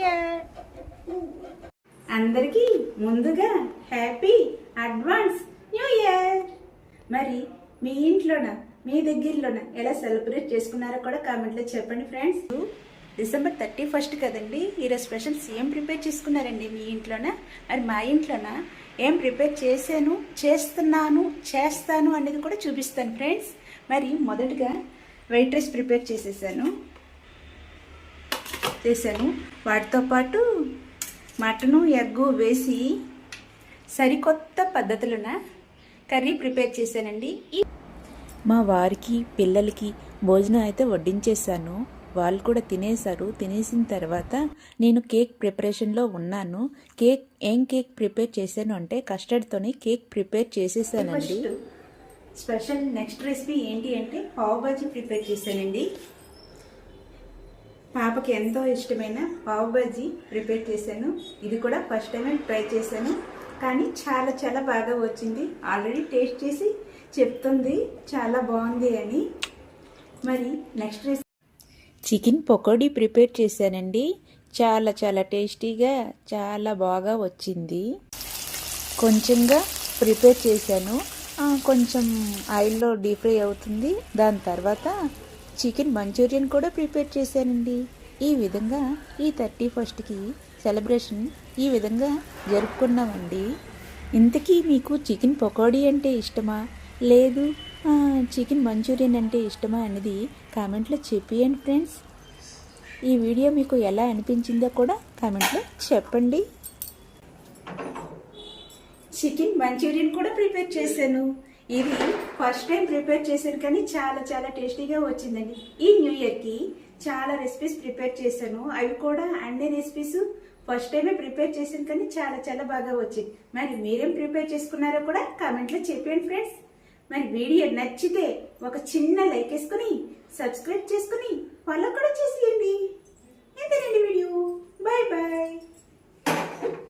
Year. అందరికీ ముందుగా happy advance new year. మరి మీ ఇంట్లోన మీ దగ్గరలోన ఎలా సెలబ్రేట్ చేసుకున్నారో కూడా కామెంట్లో చెప్పండి ఫ్రెండ్స్. December 31 కదండి, ఈరోజు స్పెషల్స్ ఏం ప్రిపేర్ చేసుకున్నారండి మీ ఇంట్లోన? మరి మా ఇంట్లోన ఏం ప్రిపేర్ చేస్తున్నాను చేస్తాను అనేది కూడా చూపిస్తాను ఫ్రెండ్స్. మరి మొదటగా వైట్ రైస్ ప్రిపేర్ చేశాను. వాటితో పాటు మటను ఎగ్గు వేసి సరికొత్త పద్ధతులన కర్రీ ప్రిపేర్ చేశానండి. మా వారికి పిల్లలకి భోజనం అయితే వడ్డించేశాను. వాళ్ళు కూడా తినేశారు. తినేసిన తర్వాత నేను కేక్ ప్రిపరేషన్లో ఉన్నాను. ఏం కేక్ ప్రిపేర్ చేశాను అంటే కస్టర్డ్తోని కేక్ ప్రిపేర్ చేసేసానండి. స్పెషల్ నెక్స్ట్ రెసిపీ ఏంటి అంటే పావ్ బాజీ ప్రిపేర్ చేశానండి. పాపకి ఎంతో ఇష్టమైన పావ్ బాజీ ప్రిపేర్ చేశాను. ఇది కూడా ఫస్ట్ టైం ట్రై చేశాను, కానీ చాలా చాలా బాగా వచ్చింది. ఆల్రెడీ టేస్ట్ చేసి చెప్తుంది చాలా బాగుంది అని. మరి next recipe chicken pakodi prepare చేశానండి. చాలా చాలా టేస్టీగా చాలా బాగా వచ్చింది. కొంచెంగా ప్రిపేర్ చేశాను, కొంచెం ఆయిల్లో డీప్ ఫ్రై అవుతుంది. దాని తర్వాత చికెన్ మంచూరియన్ కూడా ప్రిపేర్ చేశానండి. ఈ విధంగా ఈ 31కి సెలబ్రేషన్ ఈ విధంగా జరుపుకున్నామండి. ఇంతకీ మీకు చికెన్ పకోడీ అంటే ఇష్టమా, లేదు చికెన్ మంచూరియన్ అంటే ఇష్టమా అనేది కామెంట్లో చెప్పేయండి ఫ్రెండ్స్. ఈ వీడియో మీకు ఎలా అనిపించిందో కూడా కామెంట్లో చెప్పండి. చికెన్ మంచూరియన్ కూడా ప్రిపేర్ చేశాను. ఇది ఫస్ట్ టైం ప్రిపేర్ చేశాను, కానీ చాలా చాలా టేస్టీగా వచ్చిందండి. ఈ న్యూ ఇయర్కి చాలా రెసిపీస్ ప్రిపేర్ చేశాను. అవి కూడా అన్ని రెసిపీస్ ఫస్ట్ టైమే ప్రిపేర్ చేశాను, కానీ చాలా చాలా బాగా వచ్చింది. మరి మీరేం ప్రిపేర్ చేసుకున్నారో కూడా కామెంట్లో చెప్పండి ఫ్రెండ్స్. మరి వీడియో నచ్చితే ఒక చిన్న లైక్ వేసుకుని సబ్స్క్రైబ్ చేసుకుని ఫాలో కూడా చేసి